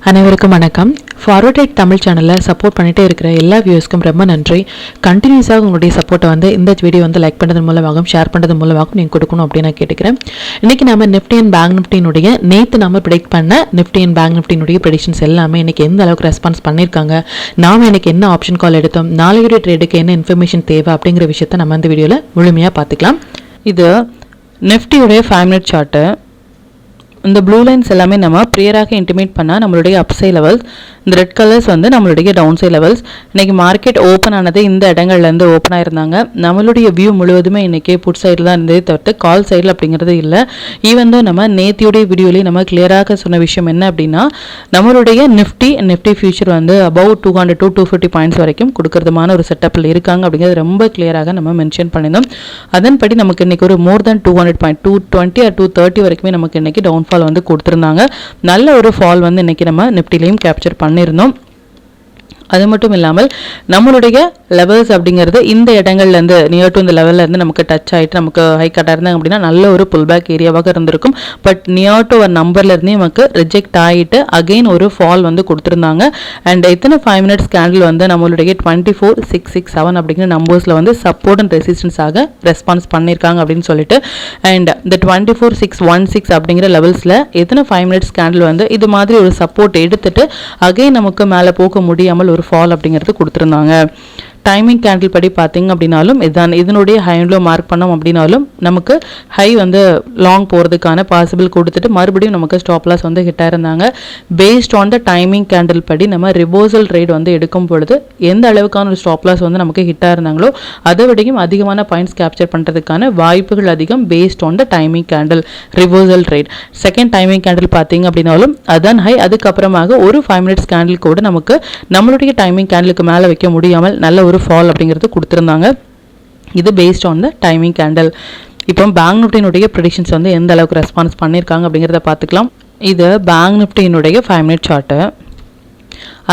அனைவருக்கும் வணக்கம். Forward right Tamil சேனலில் சப்போர்ட் பண்ணிகிட்டே இருக்கிற எல்லா வியூஸ்க்கும் ரொம்ப நன்றி. கண்டினியூஸாக உங்களுடைய சப்போர்ட்டை இந்த வீடியோ லைக் பண்ணுறது மூலமாகவும் ஷேர் பண்ணுறது மூலமாகவும் நீங்கள் கொடுக்கணும் அப்படின்னு நான் கேட்டுக்கிறேன். இன்றைக்கி நம்ம நிஃப்டி அண்ட் பேங்க் நிஃப்டினுடைய நேற்று நம்ம ப்ரெடிக்ட் பண்ண நிஃப்டி அண்ட் பேங்க் நிஃப்டினுடைய ப்ரெடிக்ஷன்ஸ் எல்லாமே இன்றைக்கி எந்த அளவுக்கு ரெஸ்பான்ஸ் பண்ணியிருக்காங்க, நாம் இன்றைக்கி என்ன ஆப்ஷன் கால் எடுத்தோம், நாளையுடைய ட்ரேடுக்கு என்ன இன்ஃபர்மேஷன் தேவை அப்படிங்கிற விஷயத்தை நம்ம இந்த வீடியோவில் முழுமையாக பார்த்துக்கலாம். இது நிஃப்டியுடைய 5 மினிட் சார்ட்டு. இந்த ப்ளூ லைன்ஸ் எல்லாமே நம்ம ப்ரியராக இன்டிமேட் பண்ணால் நம்மளுடைய அப்சை லெவல்ஸ், இந்த ரெட் கலர்ஸ் நம்மளுடைய டவுன் சை லெவல்ஸ். இன்றைக்கி மார்க்கெட் ஓப்பன் ஆனது இந்த இடங்கள்லேருந்து ஓப்பன் ஆயிருந்தாங்க. நம்மளுடைய வியூ முழுவதுமே இன்றைக்கி புட் சைடில் தான் இருந்ததே தவிர்த்து கால் சைடில் அப்படிங்கிறது இல்லை. ஈவன் தான் நம்ம நேத்தியுடைய வீடியோலேயே நம்ம கிளியராக சொன்ன விஷயம் என்ன அப்படின்னா, நம்மளுடைய Nifty future above 200 to 250 points வரைக்கும் கொடுக்கறதுமான ஒரு செட்டப்பில் இருக்காங்க அப்படிங்கிறது ரொம்ப கிளியராக நம்ம மென்ஷன் பண்ணியிருந்தோம். அதன்படி நமக்கு இன்றைக்கி ஒரு மோர் தென் 200 பாயிண்ட் 220 or 230 வரைக்குமே நமக்கு இன்றைக்கி டவுன்ஃபால் கொடுத்துருந்தாங்க. நல்ல ஒரு ஃபால் இன்றைக்கி நம்ம நிஃப்டிலையும் கேப்சர் பண்ணியிருந்தோம். அது மட்டும் இல்லாமல் நம்மளுடைய லெவல்ஸ் அப்படிங்கிறது இந்த இடங்கள்லேருந்து நியர் டு இந்த லெவல்லேருந்து நமக்கு டச் ஆகிட்டு நமக்கு ஹை கட்டாக இருந்தாங்க அப்படின்னா நல்ல ஒரு புல் பேக் ஏரியாவாக இருந்திருக்கும். பட் நியர் டு ஒரு நம்பர்லேருந்தே நமக்கு ரிஜெக்ட் ஆகிட்டு அகெயின் ஒரு ஃபால் கொடுத்துருந்தாங்க. அண்ட் எத்தனை 5 மினிட்ஸ் கேண்டில் நம்மளுடைய 24667 அப்படிங்கிற நம்பர்ஸில் சப்போர்ட் அண்ட் ரெசிஸ்டன்ஸாக ரெஸ்பான்ஸ் பண்ணியிருக்காங்க அப்படின்னு சொல்லிட்டு. அண்ட் இந்த 24616 அப்படிங்கிற லெவல்ஸில் எத்தனை 5 மினிட்ஸ் கேண்டில் இது மாதிரி ஒரு சப்போர்ட் எடுத்துட்டு அகெயின் நமக்கு மேலே போக முடியாமல் ஒரு ஃபால் அப்படிங்கிறது கொடுத்துருந்தாங்க. டைமிங் கேண்டில் படி பார்த்தீங்க அப்படின்னாலும் இதுதான் இதனுடைய ஹை அண்ட் லோ மார்க் பண்ணோம் அப்படின்னாலும் நமக்கு ஹை லாங் போகிறதுக்கான பாசிபிள் கொடுத்துட்டு மறுபடியும் நமக்கு ஸ்டாப் லாஸ் ஹிட் ஆயிருந்தாங்க. Based on the timing candle படி நம்ம ரிவர்சல் ட்ரேட் எடுக்கும் பொழுது எந்த அளவுக்கான ஒரு ஸ்டாப் லாஸ் நமக்கு ஹிட் ஆயிருந்தாங்களோ அதை விடையும் அதிகமான பாயிண்ட்ஸ் கேப்சர் பண்ணுறதுக்கான வாய்ப்புகள் அதிகம். Based on the timing candle reversal trade second timing candle பார்த்தீங்க அப்படின்னாலும் அதான் ஹை. அதுக்கப்புறமாக ஒரு 5 மினிட்ஸ் கேண்டில் கூட நமக்கு நம்மளுடைய டைமிங் கேண்டிலுக்கு மேலே வைக்க முடியாமல் நல்ல ஒரு ஃபால் அப்படிங்கிறது கொடுத்துருந்தாங்க. இது based on the timing candle. இப்போ பேங்க் நிஃப்டியினுடைய ப்ரெடிக்ஷன்ஸ் எந்த அளவுக்கு ரெஸ்பான்ஸ் பண்ணியிருக்காங்க அப்படிங்கிறத பார்த்துக்கலாம். இது பேங்க் நிஃப்டியினுடைய 5 மினிட் சார்ட்டு.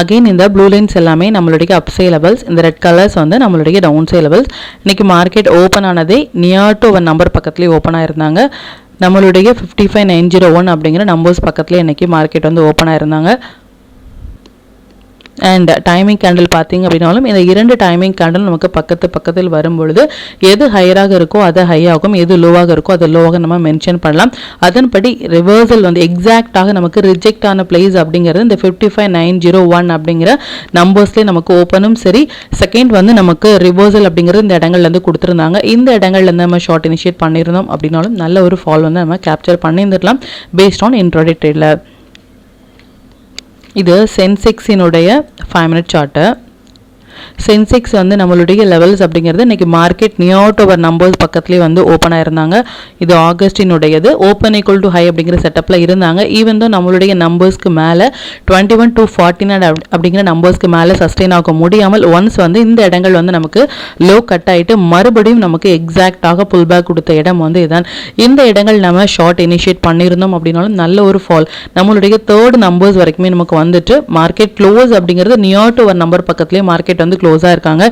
அகெயின் இந்த ப்ளூ லைன்ஸ் எல்லாமே நம்மளுடைய அப்சை லெவல்ஸ், இந்த ரெட் கலர்ஸ் நம்மளுடைய டவுன் சை லெவல்ஸ். இன்றைக்கி மார்க்கெட் ஓப்பன் ஆனதே நியர் டு ஒரு நம்பர் பக்கத்துலேயே ஓப்பன் ஆயிருந்தாங்க. நம்மளுடைய 55901 அப்படிங்கிற நம்பர்ஸ் பக்கத்துலேயே இன்றைக்கி மார்க்கெட் ஓப்பன் ஆயிருந்தாங்க. அண்ட் டைமிங் கேண்டில் பார்த்தீங்க அப்படின்னாலும் இந்த 2 டைமிங் கேண்டில் நமக்கு பக்கத்தில் வரும்பொழுது எது ஹையராக இருக்கோ அது ஹை ஆகும், எது லோவாக இருக்கோ அது லோவாக நம்ம மென்ஷன் பண்ணலாம். அதன்படி ரிவர்சல் எக்ஸாக்டாக நமக்கு ரிஜெக்ட் ஆன பிளேஸ் அப்படிங்கிறது இந்த 55901 அப்படிங்கிற நம்பர்ஸ்லேயே நமக்கு ஓப்பனும் சரி, செகண்ட் நமக்கு ரிவர்சல் அப்படிங்கிறது இந்த இடங்கள்லேருந்து கொடுத்துருந்தாங்க. இந்த இடங்கள்லேருந்து நம்ம ஷார்ட் இனிஷியேட் பண்ணியிருந்தோம் அப்படின்னாலும் நல்ல ஒரு ஃபால் நம்ம கேப்சர் பண்ணியிருந்துடலாம் பேஸ்ட் ஆன் இன்ட்ராடே ட்ரேடில். இது சென்செக்ஸினுடைய 5 மினிட் சார்ட்டு. சென்செக்ஸ் நம்மளுடைய லெவல்ஸ் அப்படிங்கிறது இன்றைக்கி market near to our numbers பக்கத்துலேயே ஓப்பன் ஆயிருந்தாங்க. இது ஆகஸ்டினுடையது. ஓப்பன் ஈக்குவல் டு ஹை அப்படிங்கிற செட்டப்பில் இருந்தாங்க. ஈவன் தான் நம்மளுடைய நம்பர்ஸ்க்கு மேலே 21 to 49 அப்படிங்கிற நம்பர்ஸ்க்கு மேலே சஸ்டெயின் ஆக முடியாமல் ஒன்ஸ் இந்த இடங்கள் நமக்கு லோ கட் ஆகிட்டு மறுபடியும் நமக்கு எக்ஸாக்டாக புல் பேக் கொடுத்த இடம் இதுதான். இந்த இடங்கள் நம்ம ஷார்ட் இனிஷியேட் பண்ணியிருந்தோம் அப்படின்னாலும் நல்ல ஒரு ஃபால் நம்மளுடைய 3rd நம்பர்ஸ் வரைக்குமே நமக்கு மார்க்கெட் க்ளோஸ் அப்படிங்கிறது நியர் டு ஒரு நம்பர் பக்கத்துலேயே மார்க்கெட் க்ளோஸாக இருக்காங்க.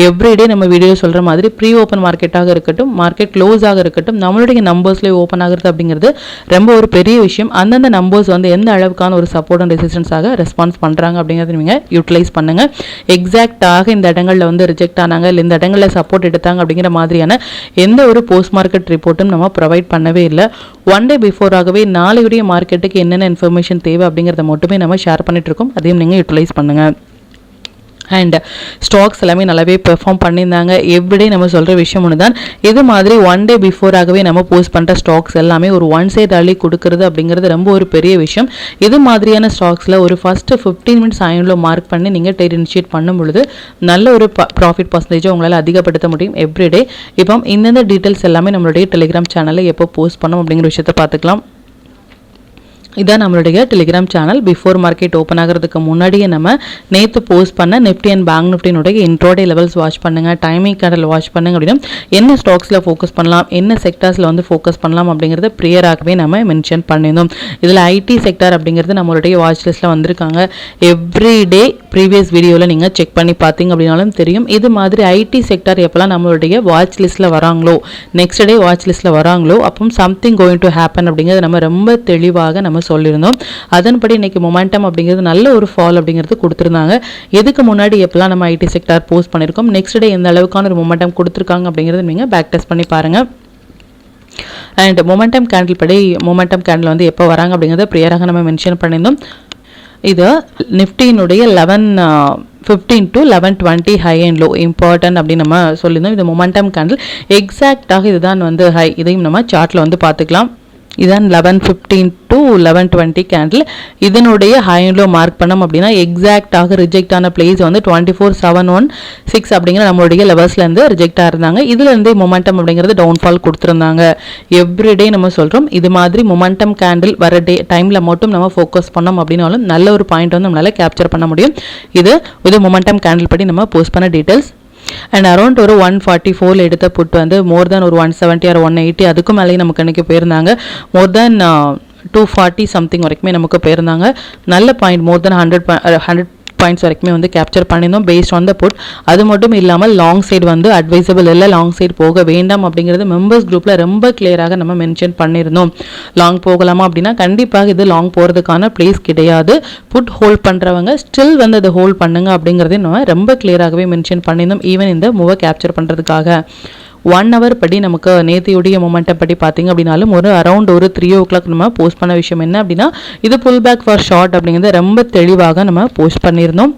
எவ்ரிடே நம்ம வீடியோ சொல்கிற மாதிரி ப்ரீ ஓப்பன் மார்க்கெட்டாக இருக்கட்டும், மார்க்கெட் க்ளோஸாக இருக்கட்டும், நம்மளுடைய நம்பர்ஸ்லேயே ஓப்பன் ஆகிறது அப்படிங்கிறது ரொம்ப ஒரு பெரிய விஷயம். அந்தந்த நம்பர்ஸ் எந்த அளவுக்கான ஒரு சப்போர்ட் அண்ட் ரெசிஸ்டன்ஸாக ரெஸ்பான்ஸ் பண்ணுறாங்க அப்படிங்கிறத நீங்கள் யூட்டிலைஸ் பண்ணுங்கள். எக்ஸாக்டாக இந்த இடங்களில் ரிஜெக்ட் ஆனாங்க இல்லை இந்த இடங்களில் சப்போர்ட் எடுத்தாங்க அப்படிங்கிற மாதிரியான எந்த ஒரு போஸ்ட் மார்க்கெட் ரிப்போர்ட்டும் நம்ம ப்ரொவைட் பண்ணவே இல்லை. 1 டே பிஃபோராகவே நாளையுடைய மார்க்கெட்டுக்கு என்னென்ன இன்ஃபர்மேஷன் தேவை அப்படிங்கிறத மட்டுமே நம்ம ஷேர் பண்ணிட்டு இருக்கோம். அதையும் நீங்கள் யூட்டிலைஸ் பண்ணுங்கள். அண்ட் ஸ்டாக்ஸ் எல்லாமே நல்லாவே பெர்ஃபார்ம் பண்ணியிருந்தாங்க. எவ்ரிடே நம்ம சொல்கிற விஷயம் ஒன்று தான், இது மாதிரி 1 டே பிஃபோராகவே நம்ம போஸ்ட் பண்ணுற ஸ்டாக்ஸ் எல்லாமே ஒரு 1 சைட் அள்ளி கொடுக்கறது அப்படிங்கிறது ரொம்ப ஒரு பெரிய விஷயம். இது மாதிரியான ஸ்டாக்ஸில் ஒரு ஃபஸ்ட்டு 15 மினிட்ஸ் ஆயினில் மார்க் பண்ணி நீங்கள் ட்ரேட் இனிஷியேட் பண்ணும் பொழுது நல்ல ஒரு ப்ராஃபிட் பர்சன்டேஜை உங்களால் அதிகப்படுத்த முடியும் எவ்ரிடே. இப்போ இந்தந்த டீட்டெயில்ஸ் எல்லாமே நம்மளுடைய டெலிகிராம் சேனலில் எப்போ போஸ்ட் பண்ணோம் அப்படிங்கிற விஷயத்தை பார்த்துக்கலாம். இதான் நம்மளுடைய Telegram channel. Before market open ஆகிறதுக்கு முன்னாடியே நம்ம நேற்று போஸ்ட் பண்ண நிஃப்டி அண்ட் பேங்க் நிஃப்டினுடைய இன்ட்ரோடே லெவல்ஸ் வாட்ச் பண்ணுங்கள், டைமிங் கேண்டில் வாட்ச் பண்ணுங்க அப்படின்னா என்ன ஸ்டாக்ஸில் ஃபோக்கஸ் பண்ணலாம், என்ன செக்டார்ஸில் ஃபோக்கஸ் பண்ணலாம் அப்படிங்கிறத ப்ரியராகவே நம்ம மென்ஷன் பண்ணியிருந்தோம். இதில் ஐடி செக்டார் அப்படிங்கிறது நம்மளுடைய வாட்ச் லிஸ்ட்டில் வந்திருக்காங்க. எவ்ரிடே ப்ரீவியஸ் வீடியோவில் நீங்கள் செக் பண்ணி பார்த்தீங்க அப்படின்னாலும் தெரியும். இது மாதிரி ஐடி செக்டார் எப்போல்லாம் நம்மளுடைய வாட்ச் லிஸ்ட்டில் வராங்களோ, நெக்ஸ்ட் டே வாட்ச் லிஸ்ட்டில் வராங்களோ, அப்போ சம்திங் கோயிங் டு ஹேப்பன் அப்படிங்கிறது நம்ம ரொம்ப தெளிவாக நம்ம சொல்லியிருந்தோம். அதன்படி இன்னைக்கு மொமெண்டம் அப்படிங்கிறது நல்ல ஒரு ஃபால் அப்படிங்கிறது கொடுத்துருந்தாங்க. இதுக்கு முன்னாடி எப்போல்லாம் நம்ம ஐடி செக்டார் போஸ்ட் பண்ணியிருக்கோம், நெக்ஸ்ட் டே எந்த அளவுக்கான ஒரு மொமெண்டம் கொடுத்துருக்காங்க அப்படிங்கிறது நீங்கள் பேக் டெஸ்ட் பண்ணி பாருங்கள். அண்ட் மொமெண்டம் கேண்டில் படி மொமெண்டம் கேண்டில் வந்து எப்போ வராங்க அப்படிங்கிறத ப்ரியராக நம்ம மென்ஷன் பண்ணியிருந்தோம். இது நிஃப்டியினுடைய 11:15 to 11:20 high and low important அப்படின்னு நம்ம சொல்லியிருந்தோம். இது மொமெண்டம் கேண்டில் எக்ஸாக்டாக இதுதான் வந்து ஹை. இதையும் நம்ம சார்ட்டில் வந்து பார்த்துக்கலாம். இதுதான் 11:15 to 11:20 கேண்டில். இதனுடைய ஹை அண்ட் லோ மார்க் பண்ணோம் அப்படின்னா எக்ஸாக்டாக ரிஜெக்ட் ஆன பிளேஸ் வந்து 24,716 அப்படிங்கிற நம்மளுடைய லெவல்ஸ்லேருந்து ரிஜெக்ட் ஆயிருந்தாங்க. இதுலேருந்து மொமெண்டம் அப்படிங்கிறது டவுன்ஃபால் கொடுத்துருந்தாங்க. எவ்ரிடே நம்ம சொல்கிறோம், இது மாதிரி மொமெண்டம் கேண்டில் வர டைமில் மட்டும் நம்ம ஃபோக்கஸ் பண்ணோம் அப்படின்னாலும் நல்ல ஒரு பாயிண்ட் வந்து நம்மளால் கேப்சர் பண்ண முடியும். இது மொமெண்டம் கேண்டில் படி நம்ம போஸ்ட் பண்ண டீட்டெயில்ஸ். அண்ட் அரௌண்ட் ஒரு 144 எடுத்த புட் வந்து மோர் தேன் ஒரு 170 or 180 அதுக்கும் மேலேயும் நமக்கு அன்றைக்கி போயிருந்தாங்க. மோர் தேன் 240 சம்திங் வரைக்குமே நமக்கு போயிருந்தாங்க. நல்ல பாயிண்ட், மோர் தேன் 100 பாயிண்ட்ஸ் வரைக்குமே வந்து கேப்சர் பண்ணியிருந்தோம் பேஸ்ட் ஆன் த புட். அது மட்டும் இல்லாமல் லாங் சைடு வந்து அட்வைசபிள் இல்லை, லாங் சைடு போக வேண்டாம் அப்படிங்கிறது மெம்பர்ஸ் குரூப்பில் ரொம்ப கிளியராக நம்ம மென்ஷன் பண்ணியிருந்தோம். லாங் போகலாமா அப்படின்னா கண்டிப்பாக இது லாங் போகிறதுக்கான பிளேஸ் கிடையாது. புட் ஹோல்ட் பண்ணுறவங்க ஸ்டில் வந்து அதை ஹோல்ட் பண்ணுங்க அப்படிங்கிறதையும் நம்ம ரொம்ப கிளியராகவே மென்ஷன் பண்ணியிருந்தோம். ஈவன் இந்த மூவை கேப்சர் பண்ணுறதுக்காக 1 hour படி நமக்கு நேத்தியுடைய மொமெண்டம் படி பார்த்தீங்க அப்படின்னாலும் ஒரு அரௌண்ட் ஒரு 3 o'clock நம்ம போஸ்ட் பண்ண விஷயம் என்ன அப்படின்னா இது புல் பேக் ஃபார் ஷார்ட் அப்படிங்கிறத ரொம்ப தெளிவாக நம்ம போஸ்ட் பண்ணியிருந்தோம்.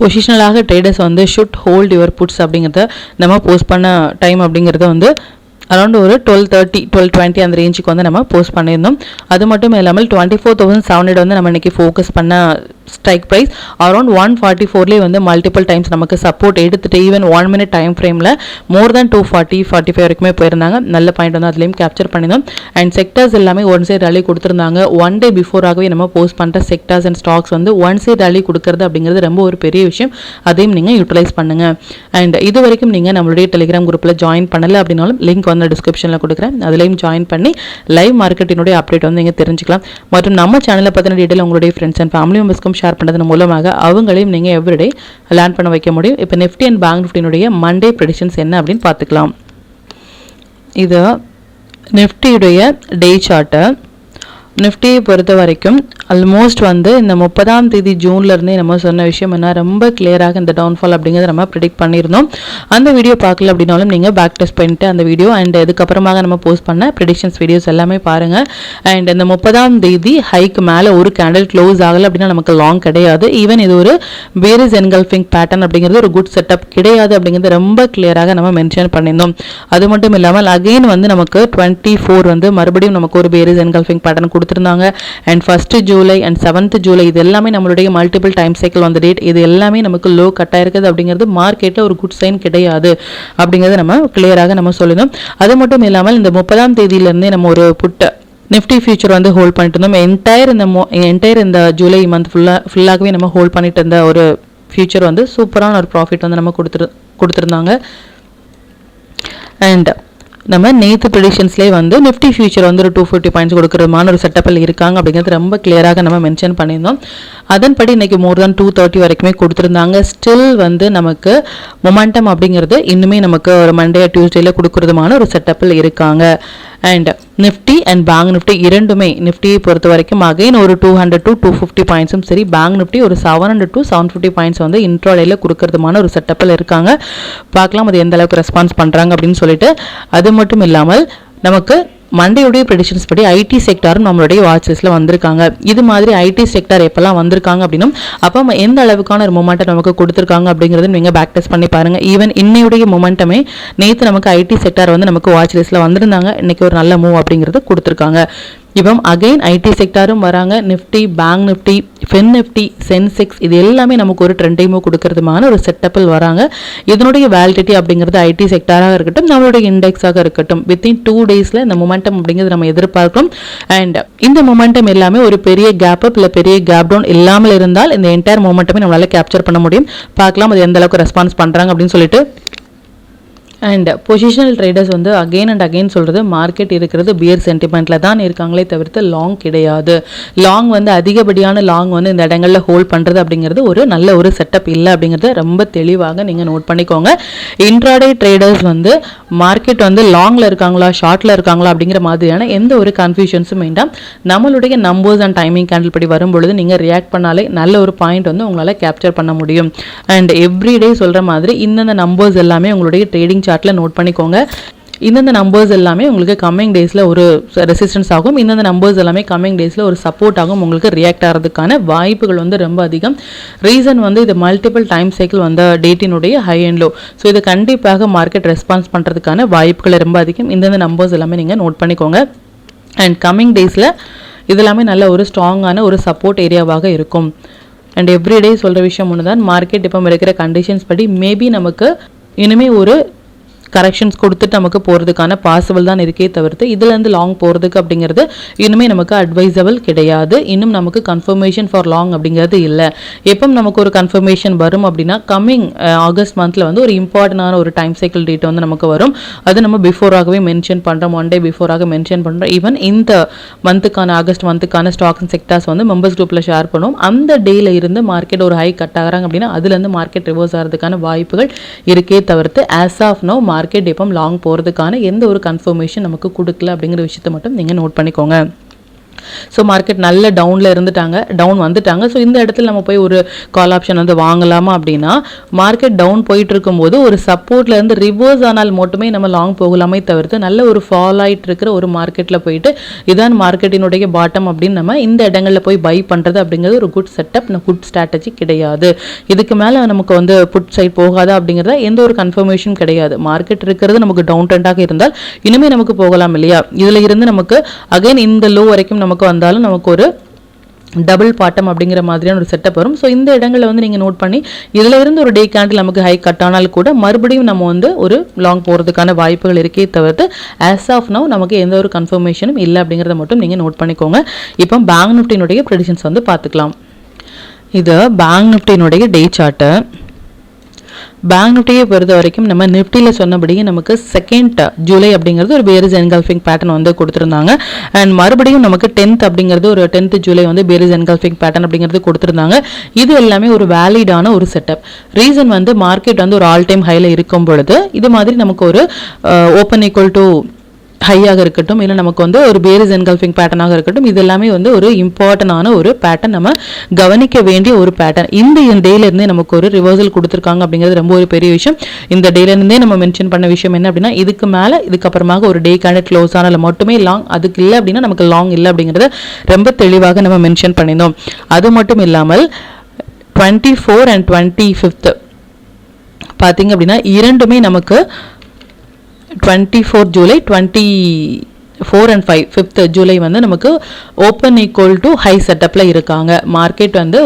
பொசிஷனலாக ட்ரேடர்ஸ் வந்து ஷுட் ஹோல்ட் யுவர் புட்ஸ் அப்படிங்கிறத நம்ம போஸ்ட் பண்ண டைம் அப்படிங்கிறத வந்து அரௌண்ட் ஒரு 12:30 12:20 அந்த ரேஞ்சுக்கு வந்து நம்ம போஸ்ட் பண்ணியிருந்தோம். அது மட்டும் இல்லாமல் 24,700 வந்து நம்ம இன்னைக்கு ஃபோக்கஸ் பண்ண ஸ்ட்ரைக் ப்ரைஸ் அரௌண்ட் 144 வந்து மல்டிபிள் டைம்ஸ் நமக்கு சப்போர்ட் எடுத்துட்டு ஈவன் 1 minute டைம் ஃப்ரேமில் மோர் தேன் 240-45 வரைக்குமே போயிருந்தாங்க. நல்ல பாயிண்ட் வந்து அதுலேயும் கேப்சர் பண்ணியிருந்தோம். அண்ட் செக்டர்ஸ் எல்லாமே ஒன் சைட் ரேலி கொடுத்துருந்தாங்க. 1 day பிஃபோராகவே நம்ம போஸ்ட் பண்ணுற செக்டர்ஸ் அண்ட் ஸ்டாக்ஸ் வந்து ஒன் சைட் ரேலி கொடுக்கறது அப்படிங்கிறது ரொம்ப ஒரு பெரிய விஷயம். அதையும் நீங்கள் யூட்டிலைஸ் பண்ணுங்கள். அண்ட் இது வரைக்கும் நீங்கள் நம்மளுடைய டெலிகிராம் குரூப்பில் ஜாயின் பண்ணலை அப்படின்னாலும் லிங்க் வந்து டிஸ்கிரிப்ஷனில் கொடுக்குறேன், அதுலேயும் ஜாயின் பண்ணி லைவ் மார்க்கெட்டினுடைய அப்டேட் வந்து நீங்கள் தெரிஞ்சுக்கலாம். மற்றும் நம்ம சேனலை பற்றின டீட்டெயில் உங்களுடைய ஃப்ரெண்ட்ஸ் அண்ட் ஃபேமிலி மெம்பர்ஸ்க்கும் ஷேர் பண்ணுறது மூலமாக அவங்களையும் நீங்கள் எவ்ரிடே லேர்ன் பண்ண வைக்க முடியும். இப்போ நிஃப்டி அண்ட் பேங்க் நிஃப்டினுடைய மண்டே ப்ரெடிக்ஷன்ஸ் என்ன அப்படின்னு பார்த்துக்கலாம். இது நிஃப்டியுடைய டே சார்ட்டு. நிஃப்டியை பொறுத்த வரைக்கும் ஆல்மோஸ்ட் வந்து இந்த 30ஆம் தேதி ஜூன்லேருந்தே நம்ம சொன்ன விஷயம் என்ன, ரொம்ப கிளியராக இந்த டவுன்ஃபால் அப்படிங்கிறத நம்ம ப்ரிடிக்ட் பண்ணியிருந்தோம். அந்த வீடியோ பார்க்கல அப்படின்னாலும் நீங்கள் பேக் டெஸ்ட் பண்ணிட்டு அந்த வீடியோ அண்ட் இதுக்கப்புறமாக நம்ம போஸ்ட் பண்ண ப்ரெடிக்ஷன்ஸ் வீடியோஸ் எல்லாமே பாருங்கள். அண்ட் இந்த 30ஆம் தேதி ஹைக்கு மேலே ஒரு கேண்டில் க்ளோஸ் ஆகலை அப்படின்னா நமக்கு லாங் கிடையாது. ஈவன் இது ஒரு பேரிஸ் என்கல்ஃபிங் பேட்டர்ன் அப்படிங்கிறது ஒரு குட் செட்டப் கிடையாது அப்படிங்கிறது ரொம்ப கிளியராக நம்ம மென்ஷன் பண்ணியிருந்தோம். அது மட்டும் இல்லாமல் அகெயின் வந்து நமக்கு 24 வந்து மறுபடியும் நமக்கு ஒரு பேரிஸ் என்கல்ஃபிங் பேட்டர்ன் கொடுத்துருந்தாங்க. And 1st July and 7th July இது எல்லாமே நம்மளுடைய மல்டிபிள் டைம் சைக்கிள் வந்த டேட். இது எல்லாமே நமக்கு லோ கட் ஆயிருக்குது அப்படிங்கிறது மார்க்கெட்டில் ஒரு குட் சைன் கிடையாது அப்படிங்கிறத நம்ம கிளியராக நம்ம சொல்லணும். அது மட்டும் இல்லாமல் இந்த 30ஆம் தேதியிலேருந்தே நம்ம ஒரு புட்டை நிஃப்டி ஃபியூச்சர் வந்து ஹோல்ட் பண்ணிட்டு இருந்தோம். என்டையர் இந்த ஜூலை மந்த் ஃபுல்லாகவே நம்ம ஹோல்ட் பண்ணிட்டு இருந்த ஒரு ஃபியூச்சர் வந்து சூப்பரான ஒரு ப்ராஃபிட் வந்து நம்ம கொடுத்துருந்தாங்க. அண்ட் நம்ம நேற்று ப்ரெடிக்ஷன்ஸ்லேயே வந்து நிஃப்டி ஃபியூச்சர் வந்து ஒரு 250 பாயிண்ட்ஸ் கொடுக்குறமான ஒரு செட்டப்பில் இருக்காங்க அப்படிங்கிறது ரொம்ப கிளியராக நம்ம மென்ஷன் பண்ணியிருந்தோம். அதன்படி இன்றைக்கி மோர் தேன் 230 வரைக்குமே கொடுத்துருந்தாங்க. ஸ்டில் வந்து நமக்கு மொமெண்டம் அப்படிங்கிறது இன்னுமே நமக்கு ஒரு மண்டே டியூஸ்டேயில் கொடுக்குறதுமான ஒரு செட்டப்பில் இருக்காங்க. And Nifty and bank Nifty இரண்டுமே நிஃப்டியை பொறுத்த வரைக்கும் அகைன் ஒரு 200 to 250 பாயிண்ட்ஸும் சரி, பேங்க் நிஃப்டி ஒரு 700 to 750 பாயிண்ட்ஸ் வந்து இன்ட்ராடேயில் கொடுக்கறதுமான ஒரு செட்டப்பில் இருக்காங்க. பார்க்கலாம் அது எந்த அளவுக்கு ரெஸ்பான்ஸ் பண்ணுறாங்க அப்படின்னு சொல்லிட்டு. அது மட்டும் இல்லாமல் நமக்கு மண்டேயுடைய ப்ரெடிக்ஷன்ஸ் படி ஐடி செக்டாரும் நம்மளுடைய வாட்ச் லிஸ்ட்டில் வந்திருக்காங்க. இது மாதிரி ஐடி செக்டார் எப்போல்லாம் வந்திருக்காங்க அப்படின்னும் அப்போ எந்த அளவுக்கான ஒரு மொமெண்டம் நமக்கு கொடுத்துருக்காங்க அப்படிங்கிறது நீங்கள் பேக் டெஸ்ட் பண்ணி பாருங்கள். ஈவன் இன்னையுடைய மொமெண்டமே நேற்று நமக்கு ஐடி செக்டார் வந்து நமக்கு வாட்ச் லிஸ்ட்டில் வந்திருந்தாங்க. இன்றைக்கி ஒரு நல்ல மூவ் அப்படிங்கிறது கொடுத்துருக்காங்க. இப்போ அகைன் ஐடி செக்டாரும் வராங்க. Nifty, bank Nifty, fin Nifty, Sensex இது எல்லாமே நமக்கு ஒரு ட்ரெண்டை மூவ் கொடுக்கறதுமான ஒரு செட்டப்பில் வராங்க. இதனுடைய வேலிடிட்டி அப்படிங்கிறது ஐடி செக்டாராக இருக்கட்டும், நம்மளுடைய இண்டெக்ஸாக இருக்கட்டும், வித்தின் 2 daysல இந்த மொமெண்டம் அப்படிங்கிறது நம்ம எதிர்பார்க்கிறோம். அண்ட் இந்த மொமெண்டம் எல்லாமே ஒரு பெரிய கேப் அப் இல்லை பெரிய கேப் டவுன் இல்லாமல் இருந்தால் இந்த என்டையர் மொமெண்டமே நம்மளால கேப்சர் பண்ண முடியும். பார்க்கலாம் அது எந்த அளவுக்கு ரெஸ்பான்ஸ் பண்ணுறாங்க அப்படின்னு சொல்லிட்டு. அண்ட் பொசிஷனல் ட்ரேடர்ஸ் வந்து அகெயின் அண்ட் அகெயின் சொல்கிறது மார்க்கெட் இருக்கிறது பியர் சென்டிமெண்ட்டில் தான் இருக்காங்களே தவிர்த்து லாங் கிடையாது. லாங் வந்து அதிகப்படியான லாங் வந்து இந்த இடங்களில் ஹோல்ட் பண்ணுறது அப்படிங்கிறது ஒரு நல்ல ஒரு செட்டப் இல்லை அப்படிங்கிறத ரொம்ப தெளிவாக நீங்கள் நோட் பண்ணிக்கோங்க. இன்ட்ராடே ட்ரேடர்ஸ் வந்து மார்க்கெட் வந்து லாங்கில் இருக்காங்களா ஷார்ட்டில் இருக்காங்களா அப்படிங்கிற மாதிரியான எந்த ஒரு கன்ஃபியூஷன்ஸும் வேண்டாம். நம்மளுடைய நம்பர்ஸ் அண்ட் டைமிங் கேண்டில் படி வரும்பொழுது நீங்கள் ரியாக்ட் பண்ணாலே நல்ல ஒரு பாயிண்ட் வந்து உங்களால் கேப்சர் பண்ண முடியும். அண்ட் எவ்ரிடே சொல்கிற மாதிரி இந்தந்த நம்பர்ஸ் எல்லாமே உங்களுடைய ட்ரேடிங் சார்ட்டில் நோட் பண்ணிக்கோங்க. இந்தந்த நம்பர்ஸ் எல்லாமே உங்களுக்கு கம்மிங் டேஸில் ஒரு ரெசிஸ்டன்ஸ் ஆகும். இந்தந்த நம்பர்ஸ் எல்லாமே கம்மிங் டேஸில் ஒரு சப்போர்ட் ஆகும். உங்களுக்கு ரியாக்ட் ஆகிறதுக்கான வாய்ப்புகள் வந்து ரொம்ப அதிகம். ரீசன் வந்து இது மல்டிபிள் டைம் சைக்கிள் வந்த டேட்டினுடைய ஹை அண்ட் லோ. ஸோ இது கண்டிப்பாக மார்க்கெட் ரெஸ்பான்ஸ் பண்ணுறதுக்கான வாய்ப்புகள் ரொம்ப அதிகம். இந்தந்த நம்பர்ஸ் எல்லாமே நீங்கள் நோட் பண்ணிக்கோங்க. அண்ட் கம்மிங் டேஸில் இதெல்லாமே நல்ல ஒரு ஸ்ட்ராங்கான ஒரு சப்போர்ட் ஏரியாவாக இருக்கும். அண்ட் எவ்ரிடே சொல்கிற விஷயம் ஒன்று தான், மார்க்கெட் இப்போ இருக்கிற கண்டிஷன்ஸ் படி மேபி நமக்கு இனிமேல் ஒரு கரெக்ஷன்ஸ் கொடுத்துட்டு நமக்கு போகிறதுக்கான பாசிபிள் தான் இருக்கே தவிர்த்து இதுலேருந்து லாங் போகிறதுக்கு அப்படிங்கிறது இனிமேல் நமக்கு அட்வைசபிள் கிடையாது. இன்னும் நமக்கு கன்ஃபர்மேஷன் ஃபார் லாங் அப்படிங்கிறது இல்லை. எப்போ நமக்கு ஒரு கன்ஃபர்மேஷன் வரும் அப்படின்னா கம்மிங் ஆகஸ்ட் மந்தில் வந்து ஒரு இம்பார்ட்டண்டான ஒரு டைம் சைக்கிள் டேட் வந்து நமக்கு வரும். அது நம்ம பிஃபோராகவே மென்ஷன் பண்ணுறோம், 1 day பிஃபோராக மென்ஷன் பண்ணுறோம். ஈவன் இந்த மந்த்துக்கான ஆகஸ்ட் மந்த்துக்கான ஸ்டாக்ஸ் அண்ட் செக்டார்ஸ் வந்து மெம்பர்ஸ் குரூப்பில் ஷேர் பண்ணுவோம். அந்த டேயில் இருந்து மார்க்கெட் ஒரு ஹை கட் ஆகிறாங்க அப்படின்னா அதுலேருந்து மார்க்கெட் ரிவர்ஸ் ஆகிறதுக்கான வாய்ப்புகள் இருக்கே தவிர்த்து ஆஸ் ஆஃப் நோ மார்க்கெட் இப்போ லாங் போகிறதுக்கான எந்த ஒரு கன்ஃபர்மேஷன் நமக்கு கொடுக்கல அப்படிங்கிற விஷயத்தை மட்டும் நீங்கள் நோட் பண்ணிக்கோங்க. ஸோ மார்க்கெட் நல்ல டவுனில் டவுன் வந்துட்டாங்க. ஸோ இந்த இடத்துல நம்ம போய் ஒரு கால் ஆப்ஷன் வந்து வாங்கலாமா அப்படின்னா மார்க்கெட் டவுன் போயிட்டு இருக்கும்போது ஒரு சப்போர்ட்லேருந்து ரிவர்ஸ் ஆனால் மட்டுமே நம்ம லாங் போகலாமே தவிர்த்து நல்ல ஒரு ஃபால் ஆகிட்டு இருக்கிற ஒரு மார்க்கெட்டில் போயிட்டு இதான் மார்க்கெட்டினுடைய பாட்டம் அப்படின்னு நம்ம இந்த இடங்களில் போய் பை பண்ணுறது அப்படிங்கிறது ஒரு குட் செட்டப், குட் ஸ்ட்ராட்டஜி கிடையாது. இதுக்கு மேலே நமக்கு வந்து புட் சைட் போகாதா அப்படிங்கிறத எந்த ஒரு கன்ஃபர்மேஷன் கிடையாது. மார்க்கெட் இருக்கிறது நமக்கு டவுன் ட்ரெண்டாக இருந்தால் இனிமேல் நமக்கு போகலாம் இல்லையா. இதில் இருந்து நமக்கு அகைன் இந்த லோ வரைக்கும் நமக்கு வந்தாலும் நமக்கு ஒரு டபுள் பாட்டம் அப்படிங்கிற மாதிரியான ஒரு செட்டப் வரும். ஸோ இந்த இடங்களை வந்து நீங்கள் நோட் பண்ணி இதில் இருந்து ஒரு டே கேண்டில் நமக்கு ஹை கட் ஆனாலும் கூட மறுபடியும் நம்ம வந்து ஒரு லாங் போகிறதுக்கான வாய்ப்புகள் இருக்கே தவிர்த்து ஆஸ் ஆஃப் நவ் நமக்கு எந்த ஒரு கன்ஃபர்மேஷனும் இல்லை அப்படிங்கிறத மட்டும் நீங்கள் நோட் பண்ணிக்கோங்க. இப்போ பேங்க் நிஃப்டியினுடைய ப்ரெடிக்ஷன்ஸ் வந்து பார்த்துக்கலாம். இது பேங்க் நிஃப்டியினுடைய டே சார்ட்டு. பேங்க் நிஃப்டியை பொறுத்த வரைக்கும் நம்ம நிஃப்டியில் சொன்னபடியே நமக்கு 2 ஜூலை அப்படிங்கிறது ஒரு பேரிஸ் என்கல்ஃபிங் பேட்டர்ன் வந்து கொடுத்துருந்தாங்க. அண்ட் மறுபடியும் நமக்கு 10th அப்படிங்கிறது ஒரு 10th ஜூலை வந்து பேரிஸ் என்கல்ஃபிங் பேட்டர்ன் அப்படிங்கிறது கொடுத்துருந்தாங்க. இது எல்லாமே ஒரு வேலிடான ஒரு செட்டப். ரீசன் வந்து மார்க்கெட் வந்து ஒரு ஆல் டைம் ஹையில் இருக்கும் பொழுது இது மாதிரி நமக்கு ஒரு ஓப்பன் ஈக்குவல் டு ஹையாக இருக்கட்டும், இல்லை நமக்கு வந்து ஒரு பேரிஸ் என்கல்ஃபிங் பேட்டர்னாக இருக்கட்டும், இது எல்லாமே வந்து ஒரு இம்பார்ட்டண்டான ஒரு பேட்டர்ன், நம்ம கவனிக்க வேண்டிய ஒரு பேட்டர்ன். இந்த டேலேருந்தே நமக்கு ஒரு ரிவர்சல் கொடுத்துருக்காங்க அப்படிங்கிறது ரொம்ப ஒரு பெரிய விஷயம். இந்த டேலேருந்தே நம்ம மென்ஷன் பண்ண விஷயம் என்ன அப்படின்னா இதுக்கு மேலே இதுக்கப்புறமாக ஒரு டே கேண்டில் க்ளோஸ் ஆனால் மட்டுமே லாங், அதுக்கு இல்லை அப்படின்னா நமக்கு லாங் இல்லை அப்படிங்கிறத ரொம்ப தெளிவாக நம்ம மென்ஷன் பண்ணியிருந்தோம். அது மட்டும் இல்லாமல் 24 and 25th பார்த்தீங்க அப்படின்னா இரண்டுமே நமக்கு 24 ஜூலை 24 and 5th ஜூலை வந்து நமக்கு ஓப்பன் ஈக்குவல் டு ஹை செட்டப்பில் இருக்காங்க. மார்க்கெட் வந்து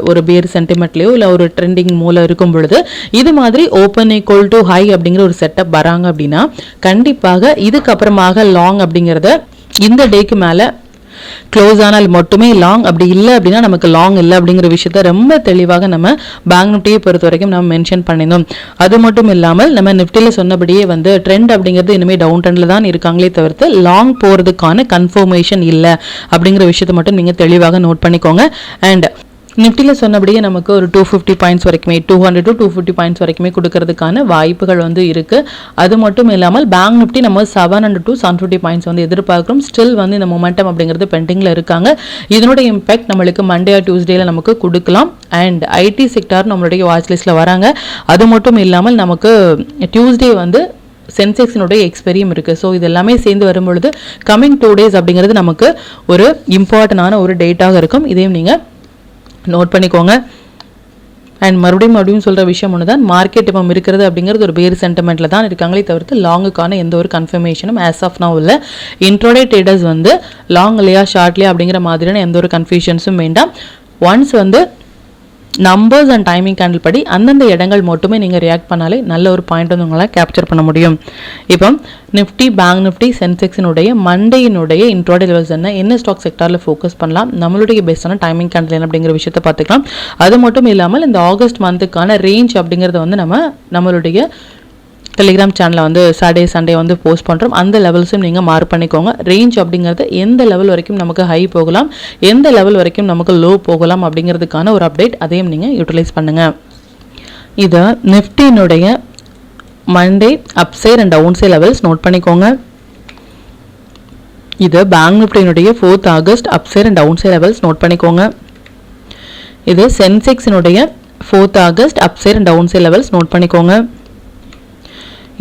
ஒரு பேர் சென்டிமெண்ட்லேயோ இல்லை ஒரு ட்ரெண்டிங் மூலம் இருக்கும் பொழுது இது மாதிரி ஓப்பன் ஈக்குவல் டு ஹை அப்படிங்கிற ஒரு செட்டப் வராங்க அப்படின்னா கண்டிப்பாக இதுக்கப்புறமாக லாங் அப்படிங்கிறத இந்த டேக்கு மேலே க்ளோஸ் ஆனால் மட்டுமே லாங், அப்படி இல்லை அப்படின்னா நமக்கு லாங் இல்லை அப்படிங்கிற விஷயத்த ரொம்ப தெளிவாக நம்ம பேங்க் நிஃப்டியை பொறுத்த வரைக்கும் நம்ம மென்ஷன் பண்ணியிருந்தோம். அது மட்டும் இல்லாமல் நம்ம நிஃப்டியில் சொன்னபடியே வந்து ட்ரெண்ட் அப்படிங்கிறது இனிமேல் டவுன் ட்ரெண்டில் தான் இருக்காங்களே தவிர்த்து லாங் போகிறதுக்கான கன்ஃபர்மேஷன் இல்லை அப்படிங்கிற விஷயத்தை மட்டும் நீங்கள் தெளிவாக நோட் பண்ணிக்கோங்க. அண்ட் நிஃப்டியில் சொன்னபடியே நமக்கு ஒரு 250 பாயிண்ட்ஸ் வரைக்குமே 200 to 250 பாயிண்ட்ஸ் வரைக்குமே கொடுக்கறதுக்கான வாய்ப்புகள் வந்து இருக்குது. அது மட்டும் இல்லாமல் பேங்க் நிஃப்டி நம்ம 700 to 750 பாயிண்ட்ஸ் வந்து எதிர்பார்க்குறோம். ஸ்டில் வந்து இந்த மொமெண்டம் அப்படிங்கிறது பெண்டிங்கில் இருக்காங்க. இதனுடைய இம்பாக்ட் நம்மளுக்கு மண்டே ஆர் டியூஸ்டேல நமக்கு கொடுக்கலாம். அண்ட் ஐடி செக்டார் நம்மளுடைய வாட்ச் லிஸ்ட்டில் வராங்க. அது மட்டும் இல்லாமல் நமக்கு டியூஸ்டே வந்து சென்செக்ஸினுடைய எக்ஸ்பெரியும் இருக்குது. ஸோ இது எல்லாமே சேர்ந்து வரும்பொழுது கம்மிங் 2 days அப்படிங்கிறது நமக்கு ஒரு இம்பார்ட்டண்டான ஒரு டேட்டாக இருக்கும். இதையும் நீங்கள் நோட் பண்ணிக்கோங்க. அண்ட் மறுபடியும் சொல்கிற விஷயம் ஒன்று தான், மார்க்கெட் இப்போ இருக்கிறது அப்படிங்கிறது ஒரு பேர் சென்டிமெண்ட்டில் தான் இருக்காங்களே தவிர்த்து லாங்குக்கான எந்த ஒரு கன்ஃபர்மேஷனும் ஆஸ் ஆஃப் நவ் இல்லை. இன்ட்ரோடே ட்ரேடர்ஸ் வந்து லாங் இல்லையா ஷார்ட்லையா அப்படிங்கிற மாதிரியான எந்த ஒரு கன்ஃபியூஷன்ஸும் வேண்டாம். ஒன்ஸ் வந்து நம்பர்ஸ் அண்ட் டைமிங் கேண்டில் படி அந்தந்த இடங்கள் மட்டுமே நீங்கள் ரியாக்ட் பண்ணாலே நல்ல ஒரு பாயிண்ட் வந்து உங்களால் கேப்சர் பண்ண முடியும். இப்போ நிஃப்டி, பேங்க் நிஃப்டி, சென்செக்ஸினுடைய மண்டேயினுடைய இன்ட்ரோடே லெவல்ஸ் என்ன ஸ்டாக் செக்டாரில் ஃபோக்கஸ் பண்ணலாம், நம்மளுடைய பெஸ்ட்டான டைமிங் கேண்டில் என்ன அப்படிங்கிற விஷயத்தை பார்த்துக்கலாம். அது மட்டும் இல்லாமல் இந்த ஆகஸ்ட் மந்த்துக்கான ரேஞ்ச் அப்படிங்கிறத வந்து நம்மளுடைய டெலிகிராம் சேனலில் வந்து சாட்டர்டே சண்டே வந்து போஸ்ட் பண்ணுறோம். அந்த லெவல்ஸும் நீங்கள் மார்க் பண்ணிக்கோங்க. ரேஞ்ச் அப்படிங்கிறது எந்த லெவல் வரைக்கும் நமக்கு ஹை போகலாம், எந்த லெவல் வரைக்கும் நமக்கு லோ போகலாம் அப்படிங்கிறதுக்கான ஒரு அப்டேட், அதையும் நீங்கள் யூட்டிலைஸ் பண்ணுங்கள். இது நிஃப்டியினுடைய Monday upside and down side levels note பண்ணிக்கோங்க. இது பேங்க் நிஃப்டியினுடைய 4th August upside and down side levels note பண்ணிக்கோங்க. இது சென்செக்ஸினுடைய 4th August upside and down side levels note பண்ணிக்கோங்க.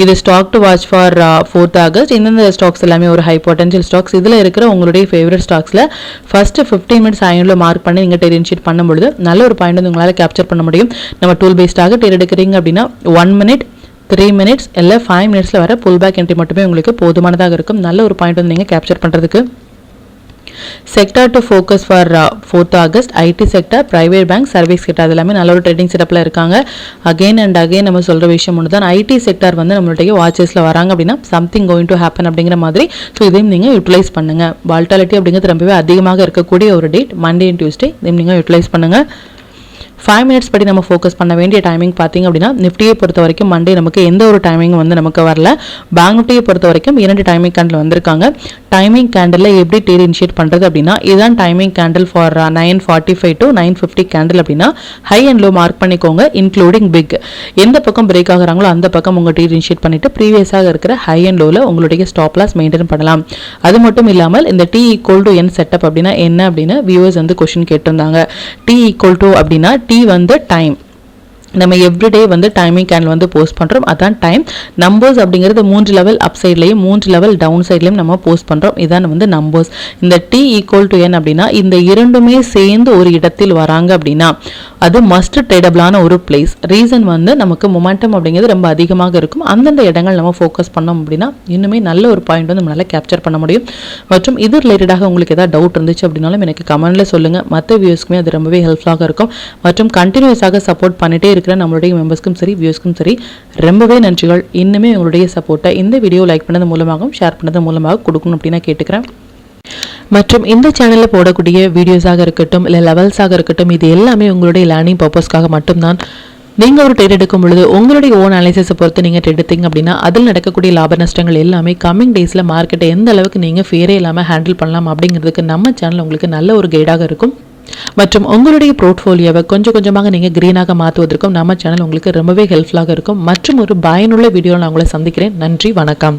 இது stock to watch for 4th August. இந்தந்த ஸ்டாக்ஸ் எல்லாமே ஒரு ஹை பொட்டன்ஷியல் ஸ்டாக்ஸ். இதில் இருக்கிற உங்களுடைய ஃபேவரட் ஸ்டாக்ஸில் ஃபர்ஸ்ட் 15 மினிட்ஸ் ஐனில் மார்க் பண்ணி நீங்கள் ட்ரேட் இனிஷியேட் பண்ணும்பொழுது நல்ல ஒரு பாயிண்ட் வந்து உங்களால் கேப்சர் பண்ண முடியும். நம்ம டூல் பேஸ்டாக ட்ரேட் எடுக்கிறீங்க அப்படின்னா 1 மினிட், 3 மினிட்ஸ் இல்லை 5 மினிட்ஸில் வர புல் பேக் என்ட்ரி மட்டுமே உங்களுக்கு போதுமானதாக இருக்கும். நல்ல ஒரு பாயிண்ட் வந்து நீங்கள் கேப்சர் பண்ணுறதுக்கு. Sector to focus for 4th August IT sector, private bank, service sector அது எல்லாமே நல்ல ஒரு ட்ரேடிங் செட்டப்பில் இருக்காங்க. அகைன் அண்ட் அகைன் நம்ம சொல்கிற விஷயம் ஒன்று தான், ஐடி செக்டார் வந்து நம்மளுடைய வாட்சஸில் வராங்க அப்படின்னா சம்திங் கோயிங் டு ஹேப்பன் அப்படிங்கிற மாதிரி. ஸோ இதையும் நீங்கள் யூட்டிலைஸ் பண்ணுங்கள். வால்டாலிட்டி அப்படிங்கிறது ரொம்பவே அதிகமாக இருக்கக்கூடிய ஒரு டேட், மண்டே அண்ட் டியூஸ்டே. இதையும் நீங்கள் யூட்டிலைஸ் பண்ணுங்கள். 5 மினிட்ஸ் படி நம்ம ஃபோக்கஸ் பண்ண வேண்டிய டைமிங் பார்த்தீங்க அப்படின்னா, நிஃப்டியை பொறுத்த வரைக்கும் மண்டே நமக்கு எந்த ஒரு டைமிங் வந்து நமக்கு வரல. பேங்க் நிஃப்டியை பொறுத்த வரைக்கும் 2 டைமிங் கேண்டில் வந்திருக்காங்க. டைமிங் கேண்டில் எப்படி ட்ரேட் இனிஷியேட் பண்ணுறது அப்படின்னா, இதுதான் timing candle for 9:45 to 9:50 candle அப்படின்னா ஹை அண்ட் லோ மார்க் பண்ணிக்கோங்க, இன்க்ளூடிங் பிக். எந்த பக்கம் பிரேக் ஆகுறாங்களோ அந்த பக்கம் உங்கள் ட்ரேட் இனிஷியேட் பண்ணிட்டு ப்ரீவியஸாக இருக்கிற ஹை அண்ட் லோவில் உங்களுடைய ஸ்டாப் லாஸ் மெயின்டைன் பண்ணலாம். அது மட்டும் இல்லாமல் இந்த T=N செட்டப் அப்படின்னா என்ன அப்படின்னு வியூவர்ஸ் வந்து கொஸ்டின் கேட்டிருந்தாங்க. T= அப்படின்னா T வந்து டைம். நம்ம எவ்ரிடே வந்து டைமிங் கேண்டில் வந்து போஸ்ட் பண்ணுறோம், அதான் டைம். நம்பர்ஸ் அப்படிங்கிறது 3 லெவல் அப் சைட்லையும் 3 லெவல் டவுன் சைட்லையும் நம்ம போஸ்ட் பண்ணுறோம், இதான் வந்து நம்பர்ஸ். இந்த T=N அப்படின்னா இந்த இரண்டுமே சேர்ந்து ஒரு இடத்தில் வராங்க அப்படின்னா அது மஸ்ட் ட்ரேடபிளான ஒரு பிளேஸ். ரீசன் வந்து நமக்கு மொமெண்டம் அப்படிங்கிறது ரொம்ப அதிகமாக இருக்கும். அந்தந்த இடங்கள் நம்ம ஃபோக்கஸ் பண்ணோம் அப்படின்னா இன்னுமே நல்ல ஒரு பாயிண்ட் வந்து நம்மளால் கேப்சர் பண்ண முடியும். மற்றும் இது ரிலேட்டடாக உங்களுக்கு ஏதாவது டவுட் இருந்துச்சு அப்படின்னாலும் எனக்கு கமெண்ட்டில் சொல்லுங்கள். மற்ற வியூஸ்க்குமே அது ரொம்பவே ஹெல்ப்ஃபுல்லாக இருக்கும். மற்றும் கண்டினியூஸாக சப்போர்ட் பண்ணிட்டே இருக்கிற நம்மளுடைய மெம்பர்ஸ்க்கும் சரி வியூஸ்க்கும் சரி ரொம்பவே நன்றிகள். இன்னுமே உங்களுடைய சப்போர்ட்டை இந்த வீடியோ லைக் பண்ணது மூலமாகவும் ஷேர் பண்ணது மூலமாக கொடுக்கணும் அப்படின்னு நான் கேட்டுக்கிறேன். மற்றும் இந்த சேனலில் போடக்கூடிய வீடியோஸாக இருக்கட்டும் இல்லை லெவல்ஸாக இருக்கட்டும், இது எல்லாமே உங்களுடைய லேர்னிங் பர்பஸ்க்காக மட்டும்தான். நீங்கள் ஒரு ட்ரேட் எடுக்கும் பொழுது உங்களுடைய ஓன் அனாலிசிஸை பொறுத்து நீங்கள் ட்ரேட் எடுத்தீங்க அப்படின்னா அதில் நடக்கக்கூடிய லாப நஷ்டங்கள் எல்லாமே கம்மிங் டேஸில் மார்க்கெட்டை எந்த அளவுக்கு நீங்கள் ஃபேரே இல்லாமல் ஹேண்டில் பண்ணலாம் அப்படிங்கிறதுக்கு நம்ம சேனல் உங்களுக்கு நல்ல ஒரு கைடாக இருக்கும். மற்றும் உங்களுடைய போர்ட்ஃபோலியோவை கொஞ்சம் கொஞ்சமாக நீங்கள் கிரீனாக மாற்றுவதற்கும் நம்ம சேனல் உங்களுக்கு ரொம்பவே ஹெல்ப்ஃபுல்லாக இருக்கும். மற்றும் ஒரு பயனுள்ள வீடியோவில் நான் உங்களை சந்திக்கிறேன். நன்றி, வணக்கம்.